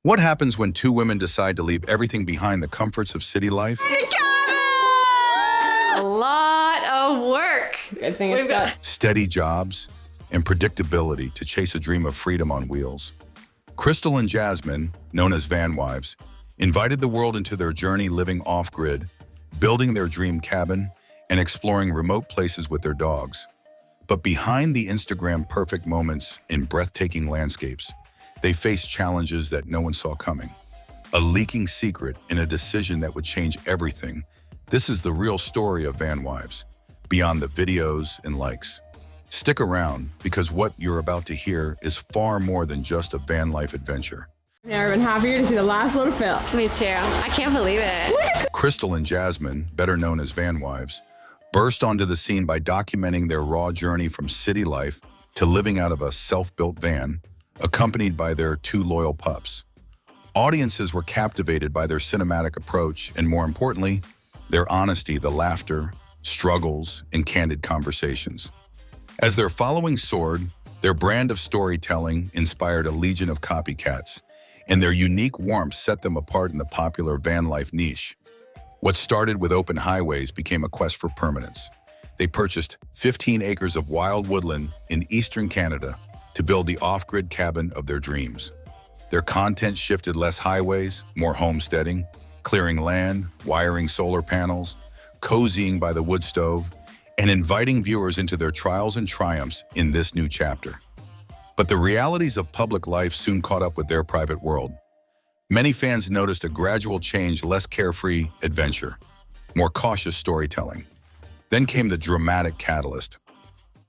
What happens when two women decide to leave everything behind, the comforts of city life? A lot of work. I think we've got Steady jobs and predictability to chase a dream of freedom on wheels. Crystal and Jazmyn, known as Vanwives, invited the world into their journey living off-grid, building their dream cabin, and exploring remote places with their dogs. But behind the Instagram perfect moments in breathtaking landscapes, they faced challenges that no one saw coming. A leaking secret in a decision that would change everything. This is the real story of Vanwives, beyond the videos and likes. Stick around, because what you're about to hear is far more than just a van life adventure. never been happier to see the last little fill. Me too. I can't believe it. Crystal and Jazmyn, better known as Vanwives, burst onto the scene by documenting their raw journey from city life to living out of a self-built van, accompanied by their two loyal pups. Audiences were captivated by their cinematic approach and, more importantly, their honesty, the laughter, struggles, and candid conversations. As their following soared, their brand of storytelling inspired a legion of copycats, and their unique warmth set them apart in the popular van life niche. What started with open highways became a quest for permanence. They purchased 15 acres of wild woodland in eastern Canada to build the off-grid cabin of their dreams. Their content shifted: less highways, more homesteading, clearing land, wiring solar panels, cozying by the wood stove, and inviting viewers into their trials and triumphs in this new chapter. But the realities of public life soon caught up with their private world. Many fans noticed a gradual change: less carefree adventure, more cautious storytelling. Then came the dramatic catalyst.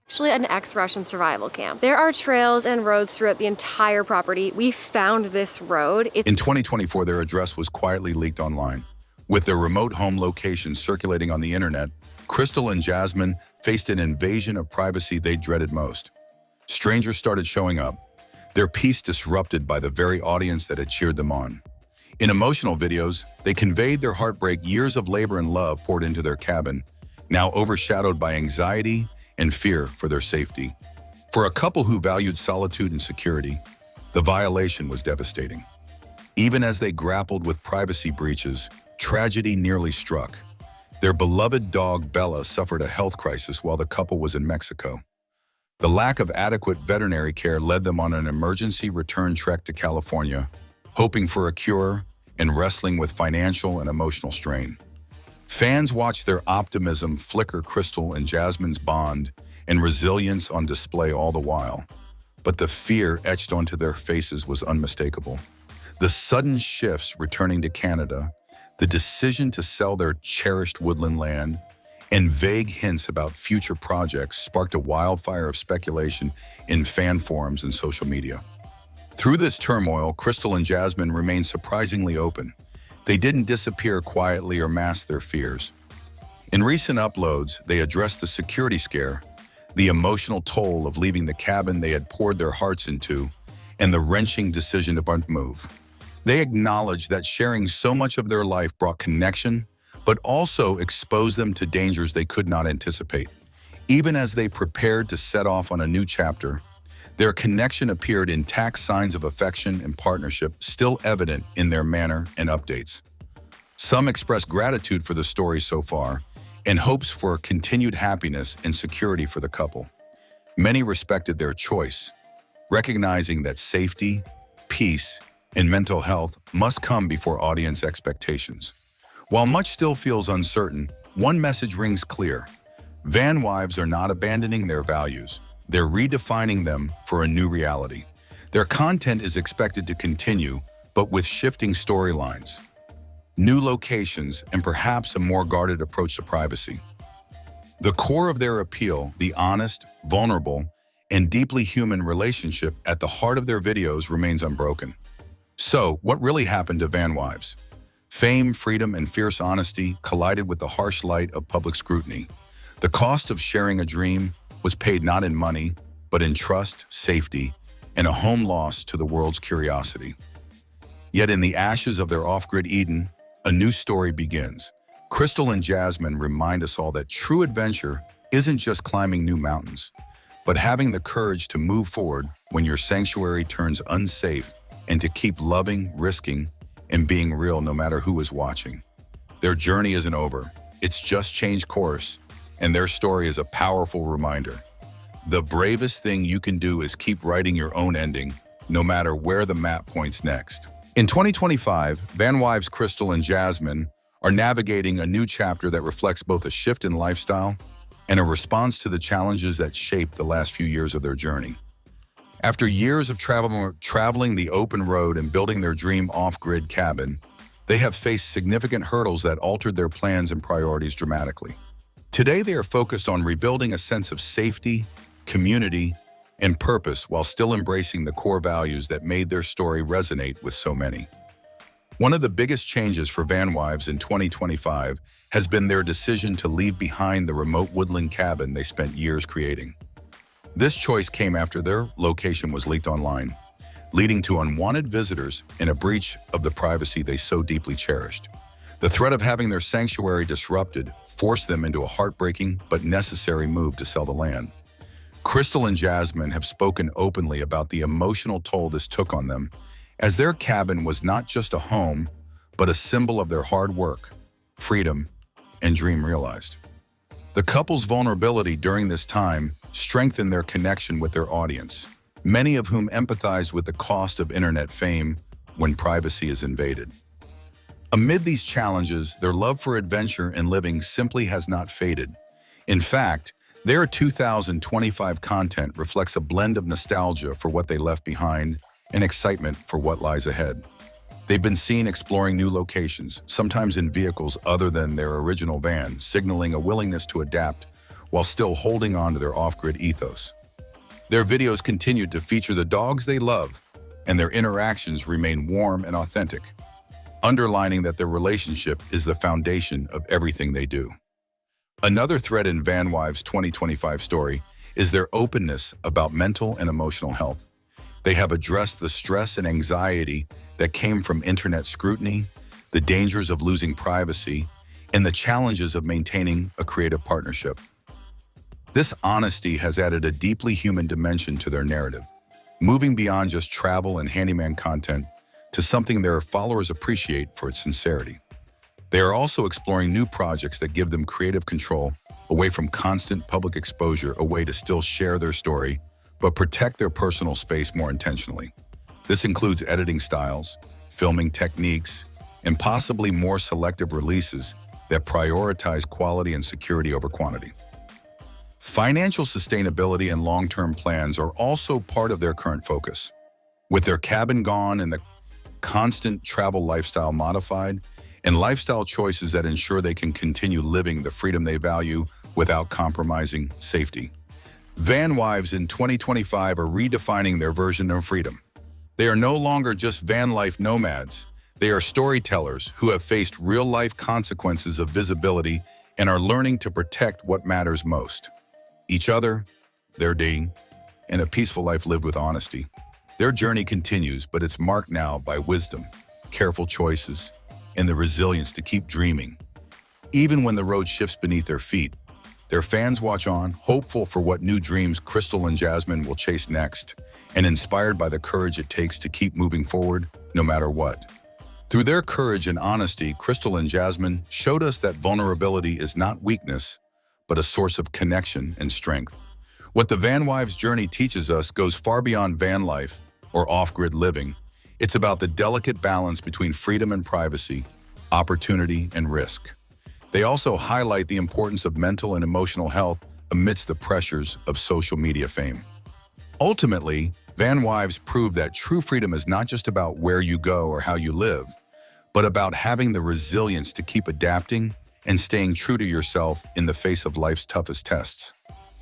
Actually, an ex-Russian survival camp. There are trails and roads throughout the entire property. We found this road. In 2024, their address was quietly leaked online. With their remote home location circulating on the internet, Crystal and Jazmyn faced an invasion of privacy they dreaded most. Strangers started showing up, their peace disrupted by the very audience that had cheered them on. In emotional videos, they conveyed their heartbreak, years of labor and love poured into their cabin, now overshadowed by anxiety and fear for their safety. For a couple who valued solitude and security, the violation was devastating. Even as they grappled with privacy breaches, tragedy nearly struck. Their beloved dog Bella suffered a health crisis while the couple was in Mexico. The lack of adequate veterinary care led them on an emergency return trek to California, hoping for a cure and wrestling with financial and emotional strain. Fans watched their optimism flicker, Crystal and Jazmyn's bond and resilience on display all the while. But the fear etched onto their faces was unmistakable. The sudden shifts returning to Canada, the decision to sell their cherished woodland land, and vague hints about future projects sparked a wildfire of speculation in fan forums and social media. Through this turmoil, Crystal and Jazmyn remained surprisingly open. They didn't disappear quietly or mask their fears. In recent uploads, they addressed the security scare, the emotional toll of leaving the cabin they had poured their hearts into, and the wrenching decision to move. They acknowledged that sharing so much of their life brought connection, but also exposed them to dangers they could not anticipate. Even as they prepared to set off on a new chapter, their connection appeared intact, signs of affection and partnership still evident in their manner and updates. Some expressed gratitude for the story so far and hopes for continued happiness and security for the couple. Many respected their choice, recognizing that safety, peace, and mental health must come before audience expectations. While much still feels uncertain, one message rings clear: Vanwives are not abandoning their values. They're redefining them for a new reality. Their content is expected to continue, but with shifting storylines, new locations, and perhaps a more guarded approach to privacy. The core of their appeal, the honest, vulnerable, and deeply human relationship at the heart of their videos, remains unbroken. So, what really happened to Vanwives? Fame, freedom, and fierce honesty collided with the harsh light of public scrutiny. The cost of sharing a dream was paid not in money, but in trust, safety, and a home lost to the world's curiosity. Yet in the ashes of their off-grid Eden, a new story begins. Crystal and Jazmyn remind us all that true adventure isn't just climbing new mountains, but having the courage to move forward when your sanctuary turns unsafe and to keep loving, risking, and being real no matter who is watching. Their journey isn't over. It's just changed course, and their story is a powerful reminder. The bravest thing you can do is keep writing your own ending, no matter where the map points next. In 2025, Vanwives Crystal and Jazmyn are navigating a new chapter that reflects both a shift in lifestyle and a response to the challenges that shaped the last few years of their journey. After years of traveling the open road and building their dream off-grid cabin, they have faced significant hurdles that altered their plans and priorities dramatically. Today, they are focused on rebuilding a sense of safety, community, and purpose while still embracing the core values that made their story resonate with so many. One of the biggest changes for Vanwives in 2025 has been their decision to leave behind the remote woodland cabin they spent years creating. This choice came after their location was leaked online, leading to unwanted visitors and a breach of the privacy they so deeply cherished. The threat of having their sanctuary disrupted forced them into a heartbreaking but necessary move to sell the land. Crystal and Jazmyn have spoken openly about the emotional toll this took on them, as their cabin was not just a home, but a symbol of their hard work, freedom, and dream realized. The couple's vulnerability during this time strengthened their connection with their audience, many of whom empathize with the cost of internet fame when privacy is invaded. Amid these challenges, their love for adventure and living simply has not faded. In fact, their 2025 content reflects a blend of nostalgia for what they left behind and excitement for what lies ahead. They've been seen exploring new locations, sometimes in vehicles other than their original van, signaling a willingness to adapt while still holding on to their off-grid ethos. Their videos continue to feature the dogs they love, and their interactions remain warm and authentic, underlining that their relationship is the foundation of everything they do. Another thread in Vanwives' 2025 story is their openness about mental and emotional health. They have addressed the stress and anxiety that came from internet scrutiny, the dangers of losing privacy, and the challenges of maintaining a creative partnership. This honesty has added a deeply human dimension to their narrative, moving beyond just travel and handyman content to something their followers appreciate for its sincerity. They are also exploring new projects that give them creative control away from constant public exposure, a way to still share their story, but protect their personal space more intentionally. This includes editing styles, filming techniques, and possibly more selective releases that prioritize quality and security over quantity. Financial sustainability and long-term plans are also part of their current focus. With their cabin gone and the constant travel lifestyle modified, and lifestyle choices that ensure they can continue living the freedom they value without compromising safety. Vanwives in 2025 are redefining their version of freedom. They are no longer just van life nomads. They are storytellers who have faced real-life consequences of visibility and are learning to protect what matters most: each other, their dating, and a peaceful life lived with honesty. Their journey continues, but it's marked now by wisdom, careful choices, and the resilience to keep dreaming. Even when the road shifts beneath their feet, their fans watch on, hopeful for what new dreams Crystal and Jazmyn will chase next, and inspired by the courage it takes to keep moving forward no matter what. Through their courage and honesty, Crystal and Jazmyn showed us that vulnerability is not weakness, but a source of connection and strength. What the Vanwives journey teaches us goes far beyond van life or off-grid living. It's about the delicate balance between freedom and privacy, opportunity and risk. They also highlight the importance of mental and emotional health amidst the pressures of social media fame. Ultimately, Vanwives prove that true freedom is not just about where you go or how you live, but about having the resilience to keep adapting and staying true to yourself in the face of life's toughest tests.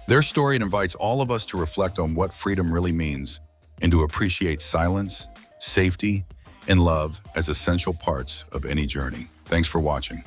Their story invites all of us to reflect on what freedom really means and to appreciate silence, safety, and love as essential parts of any journey. Thanks for watching.